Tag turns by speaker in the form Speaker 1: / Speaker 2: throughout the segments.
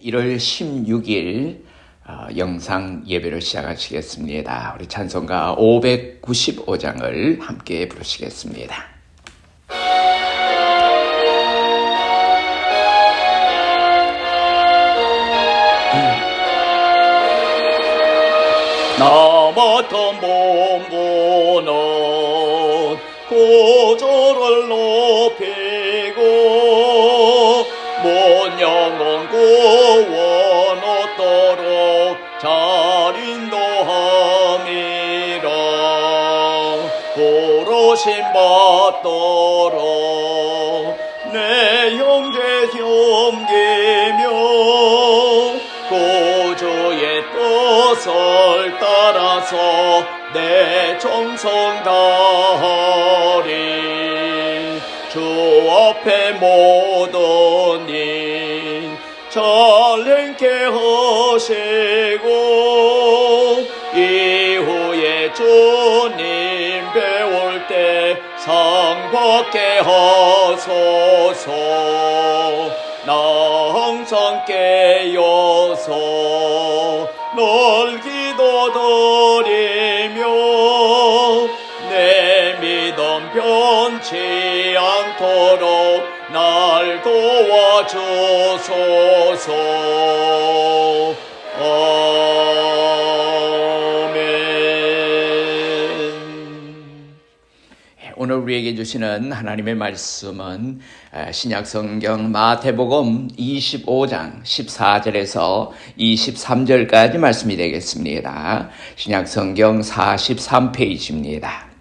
Speaker 1: 1월 16일 영상 예배를 시작하시겠습니다. 우리 찬송가 595장을 함께 부르시겠습니다.
Speaker 2: 남았던 몸부는 구주를 높이고 먼 영혼 구원 얻도록 잘 인도함이라. 부르심 받도록 내 형제 섬기며 구주의 뜻을 따라서 내 정성 다하리. 주 앞에 모든 일 잘 행케 하시고 이후에 주님 배울 때 상 받게 하소서. 나 항상 깨어서 널 기도드리며 내 믿음 변치 않도록 날 도와주소서.
Speaker 1: 오늘 우리에게 주시는 하나님의 말씀은 신약성경 마태복음 25장 14절에서 23절까지 말씀이 되겠습니다. 신약성경 43페이지입니다.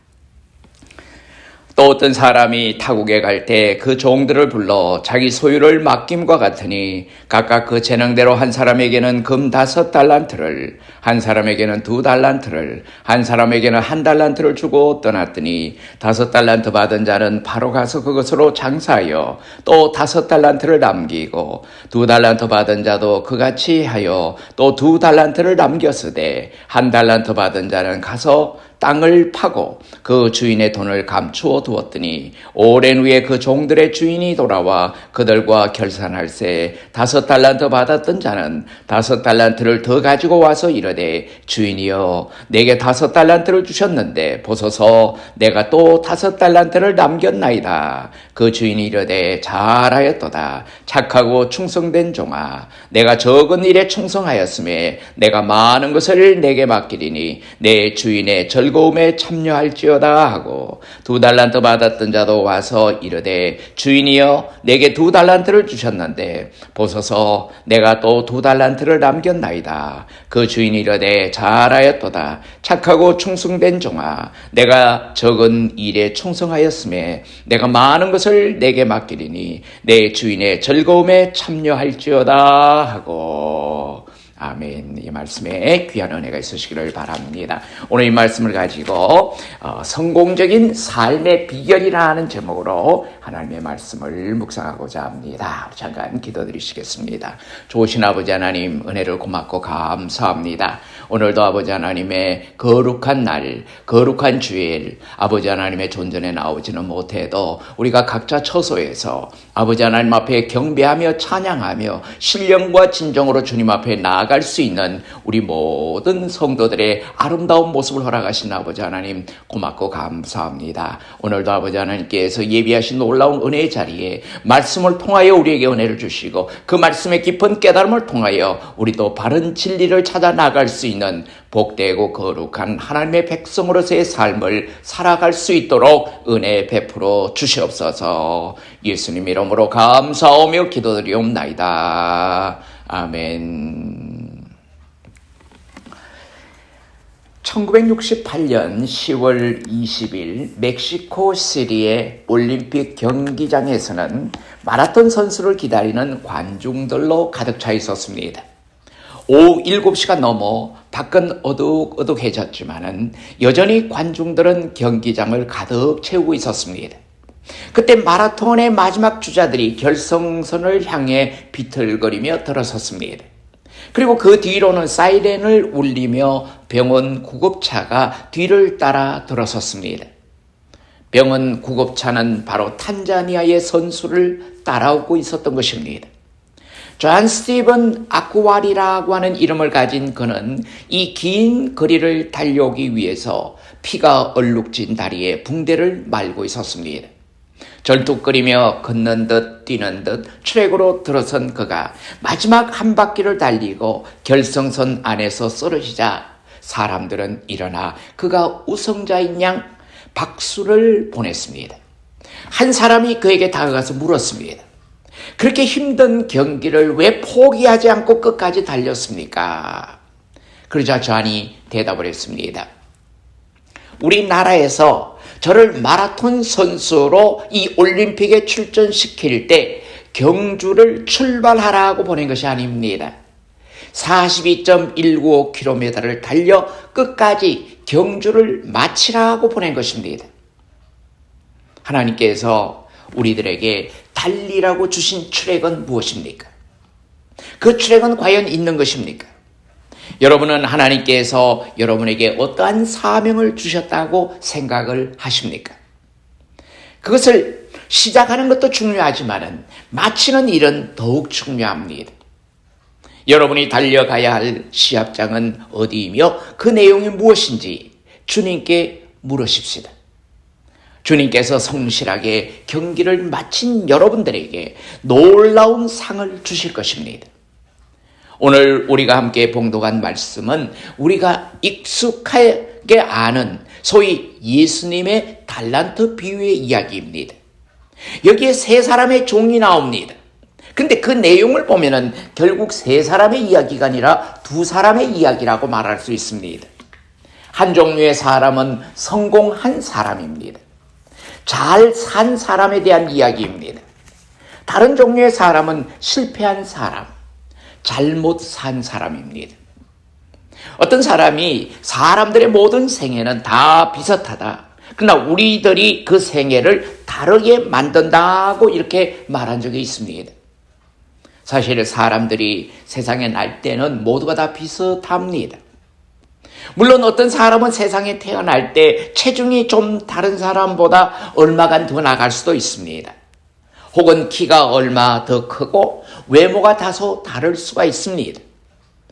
Speaker 1: 또 어떤 사람이 타국에 갈 때 그 종들을 불러 자기 소유를 맡김과 같으니 각각 그 재능대로 한 사람에게는 금 5달란트를, 한 사람에게는 2달란트를, 한 사람에게는 1달란트를 주고 떠났더니 5달란트 받은 자는 바로 가서 그것으로 장사하여 또 5달란트를 남기고 2달란트 받은 자도 그같이 하여 또 2달란트를 남겼으되 1달란트 받은 자는 가서 땅을 파고 그 주인의 돈을 감추어 두었더니 오랜 후에 그 종들의 주인이 돌아와 그들과 결산할세 5달란트 받았던 자는 5달란트를 더 가지고 와서 이르되 주인이여 내게 5달란트를 주셨는데 보소서 내가 또 5달란트를 남겼나이다. 그 주인이 이르되 잘하였도다. 착하고 충성된 종아, 내가 적은 일에 충성하였음에 내가 많은 것을 내게 맡기리니 내 주인의 즐거움에 참여할지어다 하고 2달란트 받았던 자도 와서 이르되 주인이여 내게 2달란트를 주셨는데 보소서 내가 또 2달란트를 남겼나이다. 그 주인이 이르되 잘하였도다. 착하고 충성된 종아, 내가 적은 일에 충성하였음에 내가 많은 것을 내게 맡기리니 내 주인의 즐거움에 참여할지어다 하고. 아멘. 이 말씀에 귀한 은혜가 있으시기를 바랍니다. 오늘 이 말씀을 가지고 성공적인 삶의 비결이라는 제목으로 하나님의 말씀을 묵상하고자 합니다. 잠깐 기도드리시겠습니다. 좋으신 아버지 하나님, 은혜를 고맙고 감사합니다. 오늘도 아버지 하나님의 거룩한 날, 거룩한 주일, 아버지 하나님의 존전에 나오지는 못해도 우리가 각자 처소에서 아버지 하나님 앞에 경배하며 찬양하며 신령과 진정으로 주님 앞에 나아갈 수 있는 우리 모든 성도들의 아름다운 모습을 허락하신 아버지 하나님 고맙고 감사합니다. 오늘도 아버지 하나님께서 예비하신 놀라운 은혜의 자리에 말씀을 통하여 우리에게 은혜를 주시고 그 말씀의 깊은 깨달음을 통하여 우리도 바른 진리를 찾아 나갈 수 있는 복되고 거룩한 하나님의 백성으로서의 삶을 살아갈 수 있도록 은혜 베풀어 주시옵소서. 예수님 이름으로 감사하며 기도드리옵나이다. 아멘. 1968년 10월 20일 멕시코시티의 올림픽 경기장에서는 마라톤 선수를 기다리는 관중들로 가득 차 있었습니다. 오후 7시가 넘어 밖은 어둑어둑해졌지만은 여전히 관중들은 경기장을 가득 채우고 있었습니다. 그때 마라톤의 마지막 주자들이 결승선을 향해 비틀거리며 들어섰습니다. 그리고 그 뒤로는 사이렌을 울리며 병원 구급차가 뒤를 따라 들어섰습니다. 병원 구급차는 바로 탄자니아의 선수를 따라오고 있었던 것입니다. 존 스티븐 아쿠아리라고 하는 이름을 가진 그는 이 긴 거리를 달려오기 위해서 피가 얼룩진 다리에 붕대를 말고 있었습니다. 절뚝거리며 걷는 듯 뛰는 듯 트랙으로 들어선 그가 마지막 한 바퀴를 달리고 결승선 안에서 쓰러지자 사람들은 일어나 그가 우승자인 양 박수를 보냈습니다. 한 사람이 그에게 다가가서 물었습니다. 그렇게 힘든 경기를 왜 포기하지 않고 끝까지 달렸습니까? 그러자 존이 대답을 했습니다. 우리나라에서 저를 마라톤 선수로 이 올림픽에 출전시킬 때 경주를 출발하라고 보낸 것이 아닙니다. 42.195km를 달려 끝까지 경주를 마치라고 보낸 것입니다. 하나님께서 우리들에게 달리라고 주신 트랙은 무엇입니까? 그 트랙은 과연 있는 것입니까? 여러분은 하나님께서 여러분에게 어떠한 사명을 주셨다고 생각을 하십니까? 그것을 시작하는 것도 중요하지만 마치는 일은 더욱 중요합니다. 여러분이 달려가야 할 시합장은 어디이며 그 내용이 무엇인지 주님께 물으십시다. 주님께서 성실하게 경기를 마친 여러분들에게 놀라운 상을 주실 것입니다. 오늘 우리가 함께 봉독한 말씀은 우리가 익숙하게 아는 소위 예수님의 달란트 비유의 이야기입니다. 여기에 세 사람의 종이 나옵니다. 근데 그 내용을 보면은 결국 세 사람의 이야기가 아니라 두 사람의 이야기라고 말할 수 있습니다. 한 종류의 사람은 성공한 사람입니다. 잘 산 사람에 대한 이야기입니다. 다른 종류의 사람은 실패한 사람, 잘못 산 사람입니다. 어떤 사람이 사람들의 모든 생애는 다 비슷하다. 그러나 우리들이 그 생애를 다르게 만든다고 이렇게 말한 적이 있습니다. 사실 사람들이 세상에 날 때는 모두가 다 비슷합니다. 물론 어떤 사람은 세상에 태어날 때 체중이 좀 다른 사람보다 얼마간 더 나갈 수도 있습니다. 혹은 키가 얼마 더 크고 외모가 다소 다를 수가 있습니다.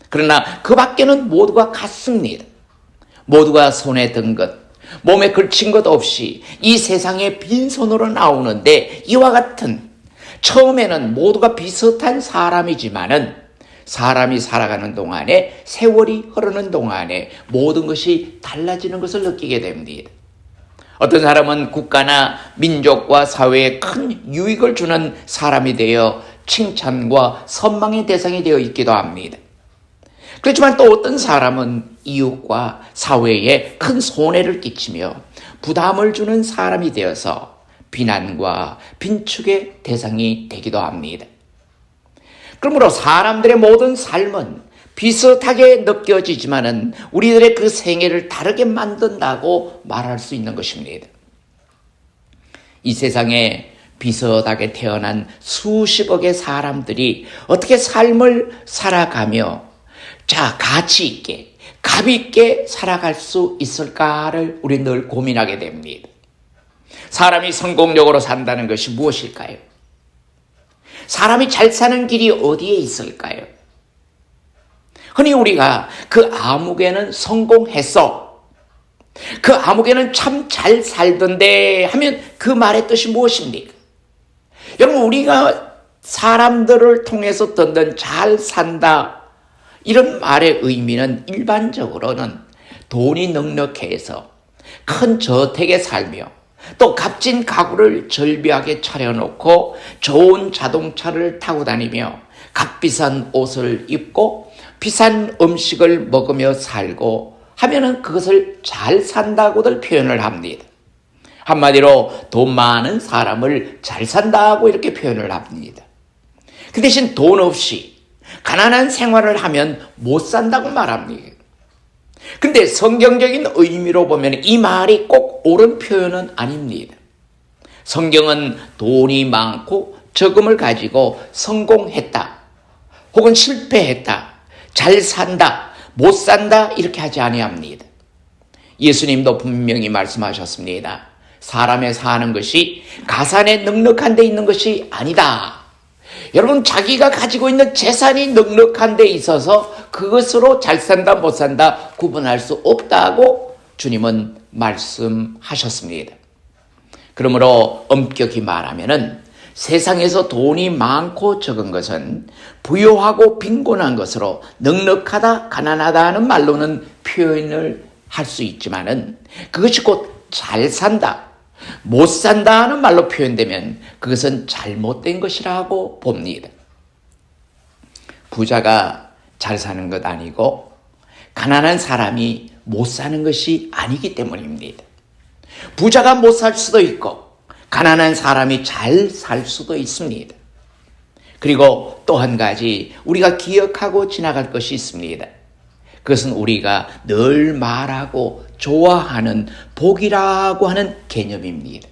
Speaker 1: 그러나 그 밖에는 모두가 같습니다. 모두가 손에 든 것, 몸에 걸친 것 없이 이 세상에 빈손으로 나오는데 이와 같은 처음에는 모두가 비슷한 사람이지만은 사람이 살아가는 동안에 세월이 흐르는 동안에 모든 것이 달라지는 것을 느끼게 됩니다. 어떤 사람은 국가나 민족과 사회에 큰 유익을 주는 사람이 되어 칭찬과 선망의 대상이 되어 있기도 합니다. 그렇지만 또 어떤 사람은 이웃과 사회에 큰 손해를 끼치며 부담을 주는 사람이 되어서 비난과 빈축의 대상이 되기도 합니다. 그러므로 사람들의 모든 삶은 비슷하게 느껴지지만은 우리들의 그 생애를 다르게 만든다고 말할 수 있는 것입니다. 이 세상에 비슷하게 태어난 수십억의 사람들이 어떻게 삶을 살아가며 가치 있게, 값 있게 살아갈 수 있을까를 우리 늘 고민하게 됩니다. 사람이 성공적으로 산다는 것이 무엇일까요? 사람이 잘 사는 길이 어디에 있을까요? 흔히 우리가 그 아무개는 성공했어, 그 아무개는 참 잘 살던데 하면 그 말의 뜻이 무엇입니까? 여러분, 우리가 사람들을 통해서 듣는 잘 산다 이런 말의 의미는 일반적으로는 돈이 넉넉해서 큰 저택에 살며 또 값진 가구를 절비하게 차려놓고 좋은 자동차를 타고 다니며 값비싼 옷을 입고 비싼 음식을 먹으며 살고 하면은 그것을 잘 산다고들 표현을 합니다. 한마디로 돈 많은 사람을 잘 산다고 이렇게 표현을 합니다. 그 대신 돈 없이 가난한 생활을 하면 못 산다고 말합니다. 근데 성경적인 의미로 보면 이 말이 꼭 옳은 표현은 아닙니다. 성경은 돈이 많고 적음을 가지고 성공했다, 혹은 실패했다, 잘 산다, 못 산다 이렇게 하지 아니합니다. 예수님도 분명히 말씀하셨습니다. 사람의 사는 것이 가산에 넉넉한 데 있는 것이 아니다. 여러분, 자기가 가지고 있는 재산이 넉넉한 데 있어서 그것으로 잘 산다 못 산다 구분할 수 없다고 주님은 말씀하셨습니다. 그러므로 엄격히 말하면은 세상에서 돈이 많고 적은 것은 부유하고 빈곤한 것으로 넉넉하다 가난하다 하는 말로는 표현을 할 수 있지만은 그것이 곧 잘 산다 못 산다 하는 말로 표현되면 그것은 잘못된 것이라고 봅니다. 부자가 잘 사는 것 아니고 가난한 사람이 못 사는 것이 아니기 때문입니다. 부자가 못 살 수도 있고 가난한 사람이 잘 살 수도 있습니다. 그리고 또 한 가지 우리가 기억하고 지나갈 것이 있습니다. 그것은 우리가 늘 말하고 좋아하는 복이라고 하는 개념입니다.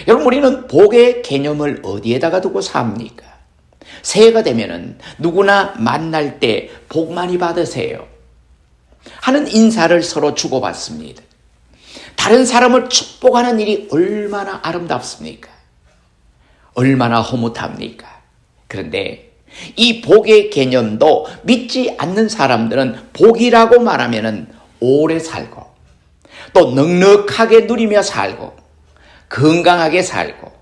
Speaker 1: 여러분, 우리는 복의 개념을 어디에다가 두고 삽니까? 새해가 되면은 누구나 만날 때 복 많이 받으세요 하는 인사를 서로 주고받습니다. 다른 사람을 축복하는 일이 얼마나 아름답습니까? 얼마나 흐뭇합니까? 그런데 이 복의 개념도 믿지 않는 사람들은 복이라고 말하면 오래 살고 또 넉넉하게 누리며 살고 건강하게 살고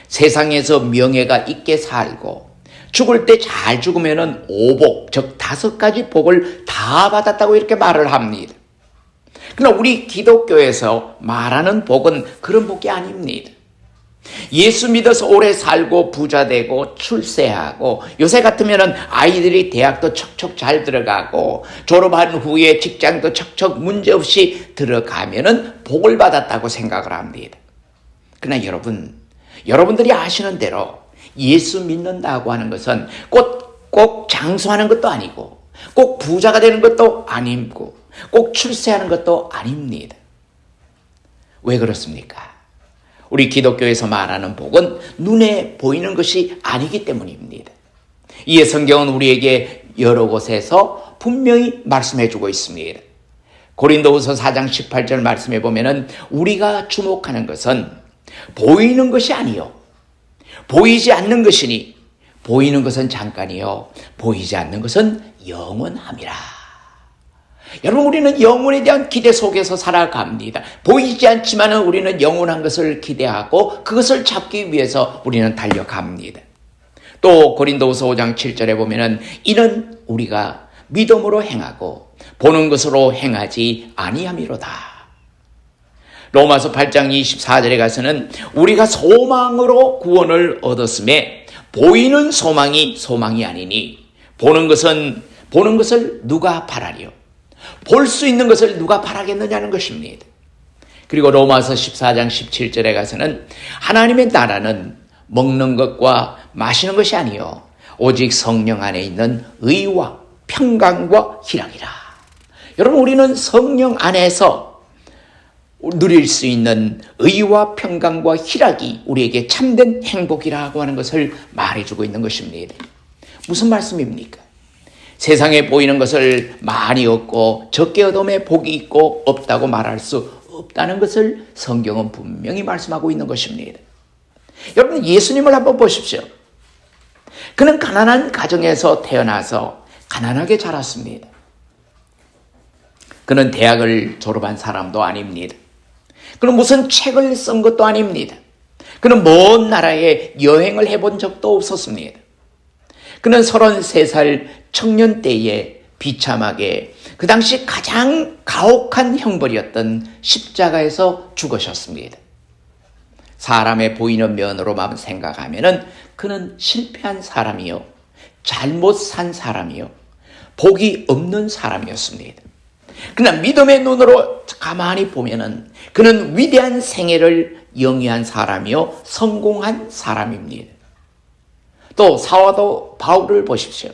Speaker 1: 세상에서 명예가 있게 살고 죽을 때 잘 죽으면 오복, 즉 5가지 복을 다 받았다고 이렇게 말을 합니다. 그러나 우리 기독교에서 말하는 복은 그런 복이 아닙니다. 예수 믿어서 오래 살고 부자 되고 출세하고 요새 같으면 아이들이 대학도 척척 잘 들어가고 졸업한 후에 직장도 척척 문제없이 들어가면 복을 받았다고 생각을 합니다. 그러나 여러분들이 아시는 대로 예수 믿는다고 하는 것은 꼭 장수하는 것도 아니고 꼭 부자가 되는 것도 아니고 꼭 출세하는 것도 아닙니다. 왜 그렇습니까? 우리 기독교에서 말하는 복은 눈에 보이는 것이 아니기 때문입니다. 이에 성경은 우리에게 여러 곳에서 분명히 말씀해 주고 있습니다. 고린도후서 4장 18절 말씀해 보면은 우리가 주목하는 것은 보이는 것이 아니요 보이지 않는 것이니 보이는 것은 잠깐이요 보이지 않는 것은 영원함이라. 여러분, 우리는 영혼에 대한 기대 속에서 살아갑니다. 보이지 않지만 우리는 영원한 것을 기대하고 그것을 잡기 위해서 우리는 달려갑니다. 또 고린도후서 5장 7절에 보면은 이는 우리가 믿음으로 행하고 보는 것으로 행하지 아니함이로다. 로마서 8장 24절에 가서는 우리가 소망으로 구원을 얻었음에 보이는 소망이 아니니 보는 것을 누가 바라리요? 볼 수 있는 것을 누가 바라겠느냐는 것입니다. 그리고 로마서 14장 17절에 가서는 하나님의 나라는 먹는 것과 마시는 것이 아니요 오직 성령 안에 있는 의와 평강과 희락이라. 여러분, 우리는 성령 안에서 누릴 수 있는 의와 평강과 희락이 우리에게 참된 행복이라고 하는 것을 말해주고 있는 것입니다. 무슨 말씀입니까? 세상에 보이는 것을 많이 얻고 적게 얻음에 복이 있고 없다고 말할 수 없다는 것을 성경은 분명히 말씀하고 있는 것입니다. 여러분, 예수님을 한번 보십시오. 그는 가난한 가정에서 태어나서 가난하게 자랐습니다. 그는 대학을 졸업한 사람도 아닙니다. 그는 무슨 책을 쓴 것도 아닙니다. 그는 먼 나라에 여행을 해본 적도 없었습니다. 그는 33살 청년 때에 비참하게 그 당시 가장 가혹한 형벌이었던 십자가에서 죽으셨습니다. 사람의 보이는 면으로만 생각하면 그는 실패한 사람이요 잘못 산 사람이요 복이 없는 사람이었습니다. 그러나 믿음의 눈으로 가만히 보면 그는 위대한 생애를 영위한 사람이요 성공한 사람입니다. 또 사도 바울을 보십시오.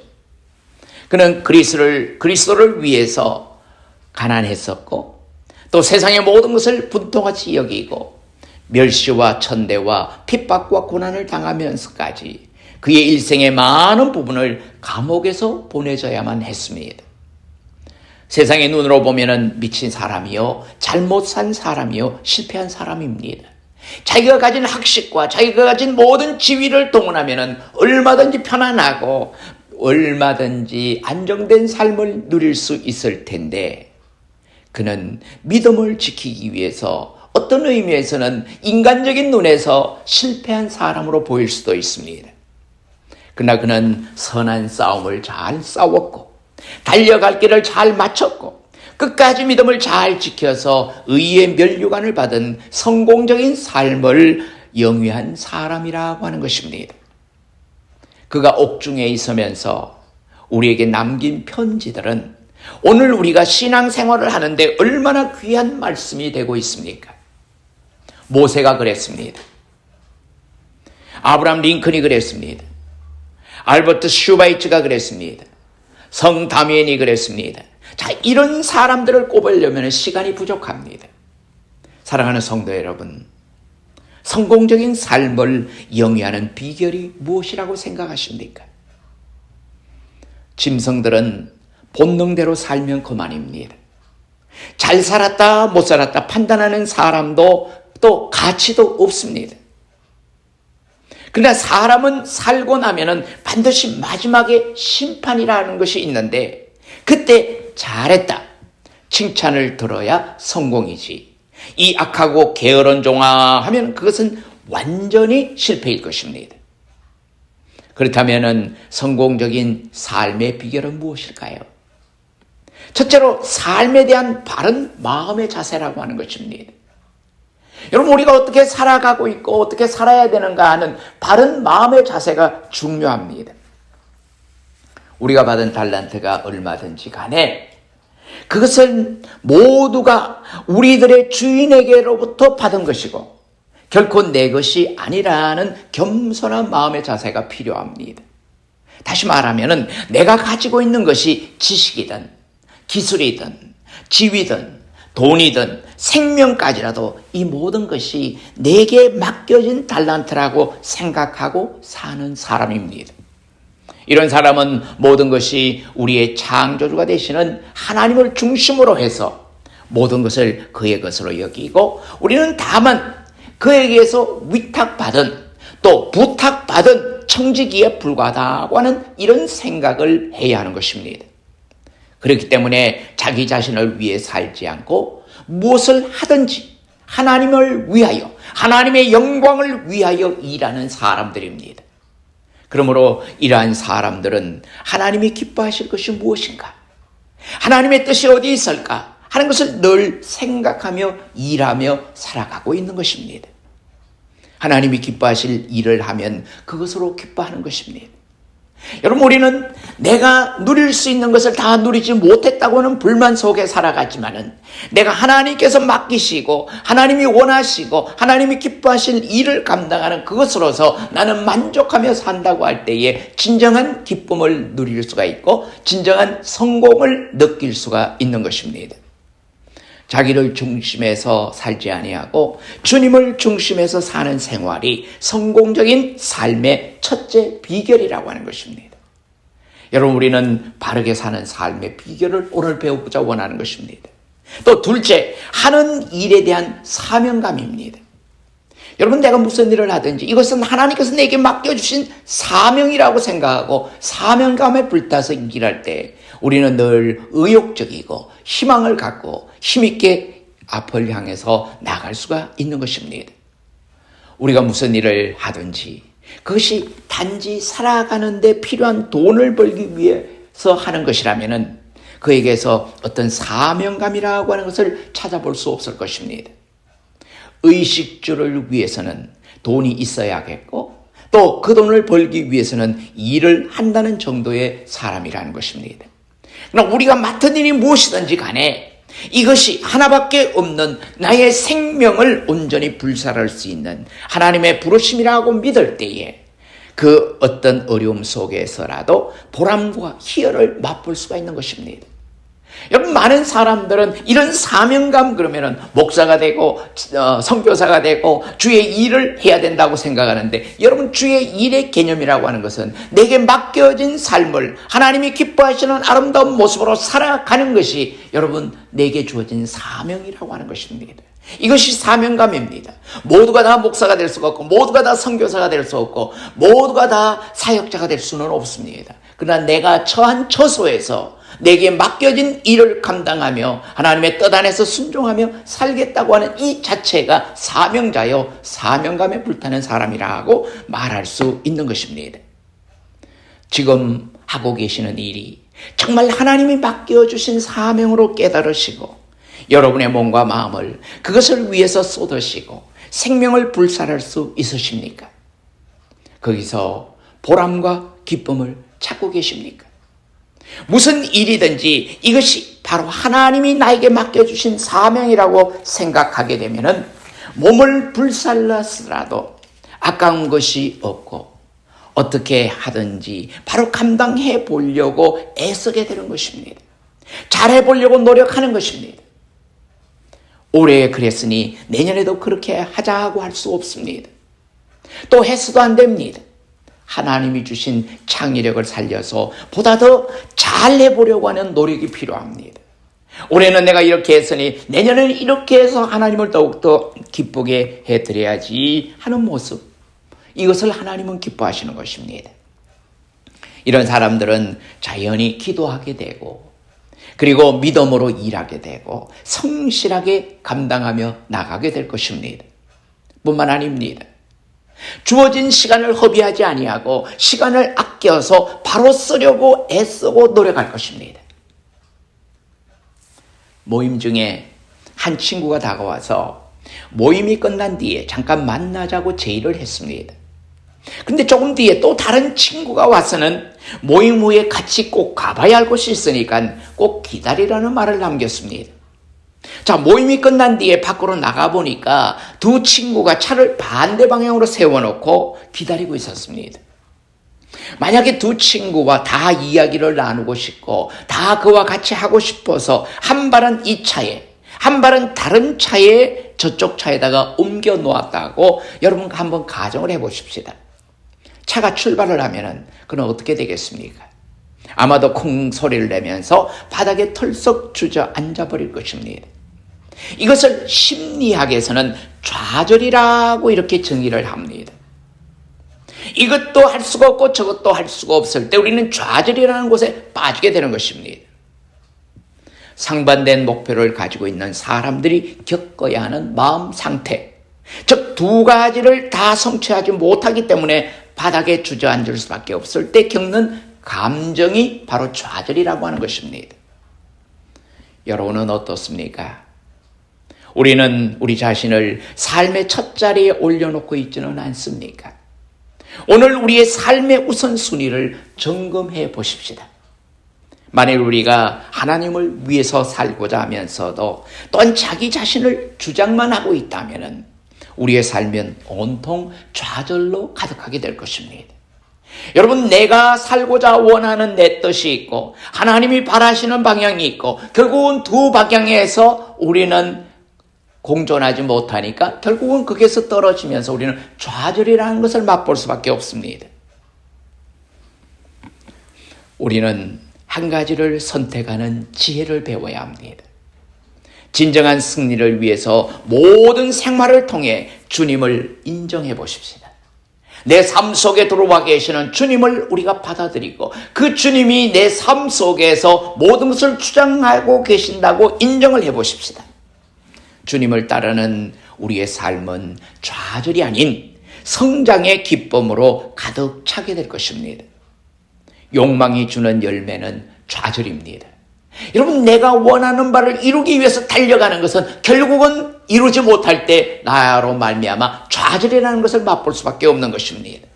Speaker 1: 그는 그리스도를 위해서 가난했었고 또 세상의 모든 것을 분통같이 여기고 멸시와 천대와 핍박과 고난을 당하면서까지 그의 일생의 많은 부분을 감옥에서 보내져야만 했습니다. 세상의 눈으로 보면 미친 사람이요 잘못 산 사람이요 실패한 사람입니다. 자기가 가진 학식과 자기가 가진 모든 지위를 동원하면 얼마든지 편안하고 얼마든지 안정된 삶을 누릴 수 있을 텐데, 그는 믿음을 지키기 위해서 어떤 의미에서는 인간적인 눈에서 실패한 사람으로 보일 수도 있습니다. 그러나 그는 선한 싸움을 잘 싸웠고 달려갈 길을 잘 마쳤고 끝까지 믿음을 잘 지켜서 의의 면류관을 받은 성공적인 삶을 영위한 사람이라고 하는 것입니다. 그가 옥중에 있으면서 우리에게 남긴 편지들은 오늘 우리가 신앙생활을 하는데 얼마나 귀한 말씀이 되고 있습니까? 모세가 그랬습니다. 아브라함 링컨이 그랬습니다. 알버트 슈바이츠가 그랬습니다. 성 다미엔이 그랬습니다. 자, 이런 사람들을 꼽으려면 시간이 부족합니다. 사랑하는 성도 여러분, 성공적인 삶을 영위하는 비결이 무엇이라고 생각하십니까? 짐승들은 본능대로 살면 그만입니다. 잘 살았다 못 살았다 판단하는 사람도 또 가치도 없습니다. 그러나 사람은 살고 나면은 반드시 마지막에 심판이라는 것이 있는데, 그때 잘했다 칭찬을 들어야 성공이지, 이 악하고 게으른 종아 하면 그것은 완전히 실패일 것입니다. 그렇다면 성공적인 삶의 비결은 무엇일까요? 첫째로 삶에 대한 바른 마음의 자세라고 하는 것입니다. 여러분, 우리가 어떻게 살아가고 있고 어떻게 살아야 되는가 하는 바른 마음의 자세가 중요합니다. 우리가 받은 달란트가 얼마든지 간에 그것은 모두가 우리들의 주인에게로부터 받은 것이고 결코 내 것이 아니라는 겸손한 마음의 자세가 필요합니다. 다시 말하면 내가 가지고 있는 것이 지식이든 기술이든 지위든 돈이든 생명까지라도 이 모든 것이 내게 맡겨진 달란트라고 생각하고 사는 사람입니다. 이런 사람은 모든 것이 우리의 창조주가 되시는 하나님을 중심으로 해서 모든 것을 그의 것으로 여기고, 우리는 다만 그에게서 위탁받은 또 부탁받은 청지기에 불과하다고 하는 이런 생각을 해야 하는 것입니다. 그렇기 때문에 자기 자신을 위해 살지 않고 무엇을 하든지 하나님을 위하여, 하나님의 영광을 위하여 일하는 사람들입니다. 그러므로 이러한 사람들은 하나님이 기뻐하실 것이 무엇인가, 하나님의 뜻이 어디 있을까 하는 것을 늘 생각하며 일하며 살아가고 있는 것입니다. 하나님이 기뻐하실 일을 하면 그것으로 기뻐하는 것입니다. 여러분, 우리는 내가 누릴 수 있는 것을 다 누리지 못했다고는 불만 속에 살아갔지만은, 내가 하나님께서 맡기시고 하나님이 원하시고 하나님이 기뻐하실 일을 감당하는 그것으로서 나는 만족하며 산다고 할 때에 진정한 기쁨을 누릴 수가 있고 진정한 성공을 느낄 수가 있는 것입니다. 자기를 중심에서 살지 아니하고 주님을 중심에서 사는 생활이 성공적인 삶의 첫째 비결이라고 하는 것입니다. 여러분, 우리는 바르게 사는 삶의 비결을 오늘 배우고자 원하는 것입니다. 또 둘째, 하는 일에 대한 사명감입니다. 여러분, 내가 무슨 일을 하든지 이것은 하나님께서 내게 맡겨주신 사명이라고 생각하고 사명감에 불타서 일할 때 우리는 늘 의욕적이고 희망을 갖고 힘있게 앞을 향해서 나갈 수가 있는 것입니다. 우리가 무슨 일을 하든지 그것이 단지 살아가는 데 필요한 돈을 벌기 위해서 하는 것이라면 그에게서 어떤 사명감이라고 하는 것을 찾아볼 수 없을 것입니다. 의식주를 위해서는 돈이 있어야겠고 또 그 돈을 벌기 위해서는 일을 한다는 정도의 사람이라는 것입니다. 그러나 우리가 맡은 일이 무엇이든지 간에 이것이 하나밖에 없는 나의 생명을 온전히 불살할 수 있는 하나님의 부르심이라고 믿을 때에 그 어떤 어려움 속에서라도 보람과 희열을 맛볼 수가 있는 것입니다. 여러분, 많은 사람들은 이런 사명감 그러면은 목사가 되고 선교사가 되고 주의 일을 해야 된다고 생각하는데, 여러분, 주의 일의 개념이라고 하는 것은 내게 맡겨진 삶을 하나님이 기뻐하시는 아름다운 모습으로 살아가는 것이 여러분 내게 주어진 사명이라고 하는 것입니다. 이것이 사명감입니다. 모두가 다 목사가 될 수가 없고, 모두가 다 선교사가 될 수 없고, 모두가 다 사역자가 될 수는 없습니다. 그러나 내가 처한 처소에서 내게 맡겨진 일을 감당하며 하나님의 뜻 안에서 순종하며 살겠다고 하는 이 자체가 사명자요, 사명감에 불타는 사람이라고 말할 수 있는 것입니다. 지금 하고 계시는 일이 정말 하나님이 맡겨주신 사명으로 깨달으시고 여러분의 몸과 마음을 그것을 위해서 쏟으시고 생명을 불살할 수 있으십니까? 거기서 보람과 기쁨을 찾고 계십니까? 무슨 일이든지 이것이 바로 하나님이 나에게 맡겨주신 사명이라고 생각하게 되면은 몸을 불살랐으라도 아까운 것이 없고 어떻게 하든지 바로 감당해 보려고 애쓰게 되는 것입니다. 잘해 보려고 노력하는 것입니다. 올해 그랬으니 내년에도 그렇게 하자고 할 수 없습니다. 또 했어도 안 됩니다. 하나님이 주신 창의력을 살려서 보다 더 잘해보려고 하는 노력이 필요합니다. 올해는 내가 이렇게 했으니 내년에는 이렇게 해서 하나님을 더욱더 기쁘게 해드려야지 하는 모습, 이것을 하나님은 기뻐하시는 것입니다. 이런 사람들은 자연히 기도하게 되고 그리고 믿음으로 일하게 되고 성실하게 감당하며 나가게 될 것입니다. 뿐만 아닙니다. 주어진 시간을 허비하지 아니하고 시간을 아껴서 바로 쓰려고 애쓰고 노력할 것입니다. 모임 중에 한 친구가 다가와서 모임이 끝난 뒤에 잠깐 만나자고 제의를 했습니다. 근데 조금 뒤에 또 다른 친구가 와서는 모임 후에 같이 꼭 가봐야 할 곳이 있으니까 꼭 기다리라는 말을 남겼습니다. 자, 모임이 끝난 뒤에 밖으로 나가보니까 두 친구가 차를 반대 방향으로 세워놓고 기다리고 있었습니다. 만약에 두 친구와 다 이야기를 나누고 싶고 다 그와 같이 하고 싶어서 한 발은 이 차에 한 발은 다른 차에 저쪽 차에다가 옮겨 놓았다고 여러분 한번 가정을 해보십시다. 차가 출발을 하면은 그는 어떻게 되겠습니까? 아마도 콩 소리를 내면서 바닥에 털썩 주저앉아 버릴 것입니다. 이것을 심리학에서는 좌절이라고 이렇게 정의를 합니다. 이것도 할 수가 없고 저것도 할 수가 없을 때 우리는 좌절이라는 곳에 빠지게 되는 것입니다. 상반된 목표를 가지고 있는 사람들이 겪어야 하는 마음 상태, 즉 두 가지를 다 성취하지 못하기 때문에 바닥에 주저앉을 수밖에 없을 때 겪는 감정이 바로 좌절이라고 하는 것입니다. 여러분은 어떻습니까? 우리는 우리 자신을 삶의 첫 자리에 올려놓고 있지는 않습니까? 오늘 우리의 삶의 우선순위를 점검해 보십시다. 만일 우리가 하나님을 위해서 살고자 하면서도 또한 자기 자신을 주장만 하고 있다면 우리의 삶은 온통 좌절로 가득하게 될 것입니다. 여러분, 내가 살고자 원하는 내 뜻이 있고 하나님이 바라시는 방향이 있고 결국은 두 방향에서 우리는 공존하지 못하니까 결국은 거기에서 떨어지면서 우리는 좌절이라는 것을 맛볼 수밖에 없습니다. 우리는 한 가지를 선택하는 지혜를 배워야 합니다. 진정한 승리를 위해서 모든 생활을 통해 주님을 인정해 보십시다. 내 삶 속에 들어와 계시는 주님을 우리가 받아들이고 그 주님이 내 삶 속에서 모든 것을 주장하고 계신다고 인정을 해 보십시다. 주님을 따르는 우리의 삶은 좌절이 아닌 성장의 기쁨으로 가득 차게 될 것입니다. 욕망이 주는 열매는 좌절입니다. 여러분, 내가 원하는 바를 이루기 위해서 달려가는 것은 결국은 이루지 못할 때 나로 말미암아 좌절이라는 것을 맛볼 수밖에 없는 것입니다.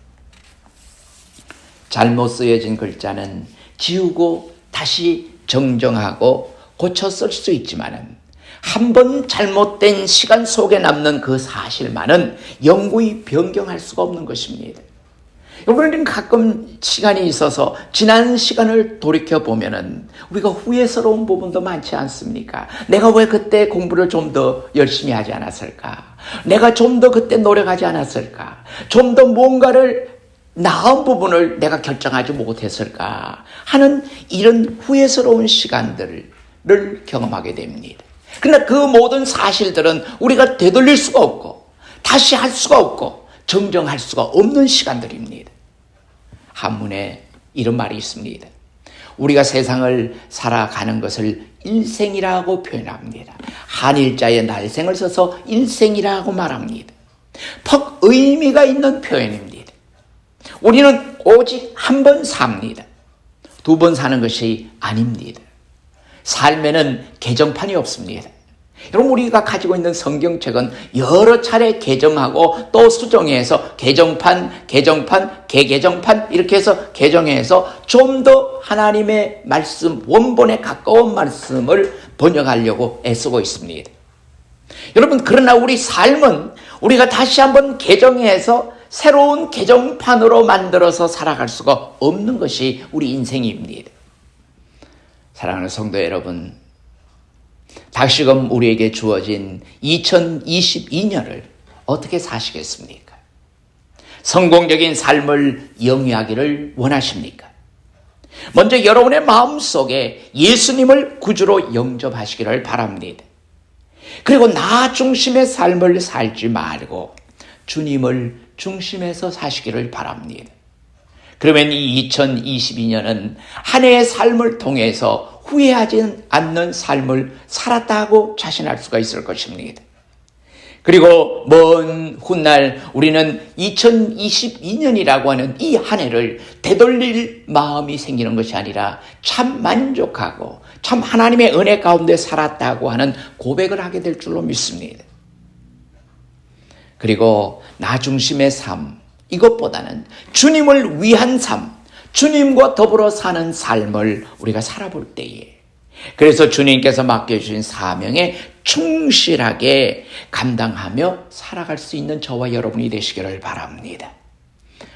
Speaker 1: 잘못 쓰여진 글자는 지우고 다시 정정하고 고쳐 쓸 수 있지만은 한 번 잘못된 시간 속에 남는 그 사실만은 영구히 변경할 수가 없는 것입니다. 여러분, 가끔 시간이 있어서 지난 시간을 돌이켜보면은 우리가 후회스러운 부분도 많지 않습니까? 내가 왜 그때 공부를 좀 더 열심히 하지 않았을까? 내가 좀 더 그때 노력하지 않았을까? 좀 더 뭔가를 나은 부분을 내가 결정하지 못했을까? 하는 이런 후회스러운 시간들을 경험하게 됩니다. 그러나 그 모든 사실들은 우리가 되돌릴 수가 없고 다시 할 수가 없고 정정할 수가 없는 시간들입니다. 한문에 이런 말이 있습니다. 우리가 세상을 살아가는 것을 일생이라고 표현합니다. 한일자의 날생을 써서 일생이라고 말합니다. 퍽 의미가 있는 표현입니다. 우리는 오직 한 번 삽니다. 두 번 사는 것이 아닙니다. 삶에는 개정판이 없습니다. 여러분, 우리가 가지고 있는 성경책은 여러 차례 개정하고 또 수정해서 개정판, 개개정판 이렇게 해서 개정해서 좀 더 하나님의 말씀, 원본에 가까운 말씀을 번역하려고 애쓰고 있습니다. 여러분, 그러나 우리 삶은 우리가 다시 한번 개정해서 새로운 개정판으로 만들어서 살아갈 수가 없는 것이 우리 인생입니다. 사랑하는 성도 여러분, 다시금 우리에게 주어진 2022년을 어떻게 사시겠습니까? 성공적인 삶을 영위하기를 원하십니까? 먼저 여러분의 마음속에 예수님을 구주로 영접하시기를 바랍니다. 그리고 나 중심의 삶을 살지 말고 주님을 중심에서 사시기를 바랍니다. 그러면 이 2022년은 한 해의 삶을 통해서 후회하지 않는 삶을 살았다고 자신할 수가 있을 것입니다. 그리고 먼 훗날 우리는 2022년이라고 하는 이 한 해를 되돌릴 마음이 생기는 것이 아니라 참 만족하고 참 하나님의 은혜 가운데 살았다고 하는 고백을 하게 될 줄로 믿습니다. 그리고 나 중심의 삶, 이것보다는 주님을 위한 삶, 주님과 더불어 사는 삶을 우리가 살아볼 때에, 그래서 주님께서 맡겨주신 사명에 충실하게 감당하며 살아갈 수 있는 저와 여러분이 되시기를 바랍니다.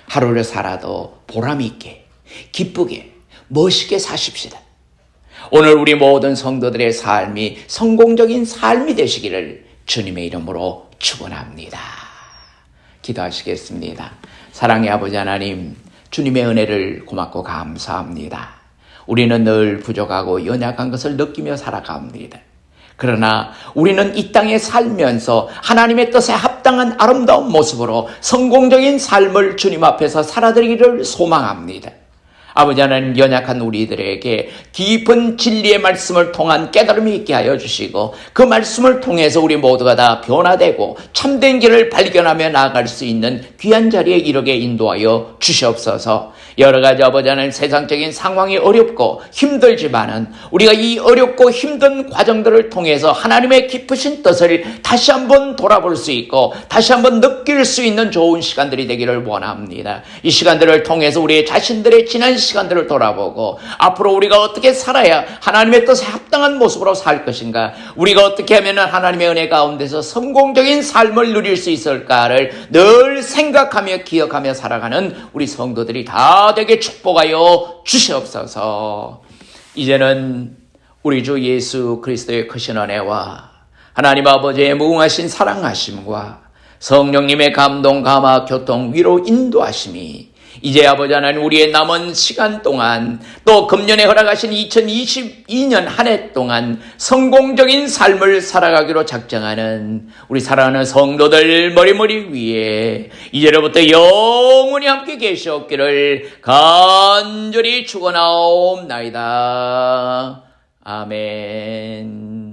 Speaker 1: 하루를 살아도 보람 있게, 기쁘게, 멋있게 사십시다. 오늘 우리 모든 성도들의 삶이 성공적인 삶이 되시기를 주님의 이름으로 축원합니다. 기도하시겠습니다. 사랑의 아버지 하나님, 주님의 은혜를 고맙고 감사합니다. 우리는 늘 부족하고 연약한 것을 느끼며 살아갑니다. 그러나 우리는 이 땅에 살면서 하나님의 뜻에 합당한 아름다운 모습으로 성공적인 삶을 주님 앞에서 살아드리기를 소망합니다. 아버지 하나님, 연약한 우리들에게 깊은 진리의 말씀을 통한 깨달음이 있게 하여 주시고 그 말씀을 통해서 우리 모두가 다 변화되고 참된 길을 발견하며 나아갈 수 있는 귀한 자리에 이르게 인도하여 주시옵소서. 여러 가지 아버지 하나님, 세상적인 상황이 어렵고 힘들지만은 우리가 이 어렵고 힘든 과정들을 통해서 하나님의 깊으신 뜻을 다시 한번 돌아볼 수 있고 다시 한번 느낄 수 있는 좋은 시간들이 되기를 원합니다. 이 시간들을 통해서 우리 자신들의 지난 시간들을 돌아보고 앞으로 우리가 어떻게 살아야 하나님의 뜻에 합당한 모습으로 살 것인가, 우리가 어떻게 하면 하나님의 은혜 가운데서 성공적인 삶을 누릴 수 있을까를 늘 생각하며 기억하며 살아가는 우리 성도들이 다 되게 축복하여 주시옵소서. 이제는 우리 주 예수 그리스도의 크신 은혜와 하나님 아버지의 무궁하신 사랑하심과 성령님의 감동, 감화, 교통, 위로 인도하심이 이제 아버지 하나님 우리의 남은 시간 동안 또 금년에 허락하신 2022년 한 해 동안 성공적인 삶을 살아가기로 작정하는 우리 사랑하는 성도들 머리머리 위에 이제로부터 영원히 함께 계시옵기를 간절히 축원하옵나이다. 아멘.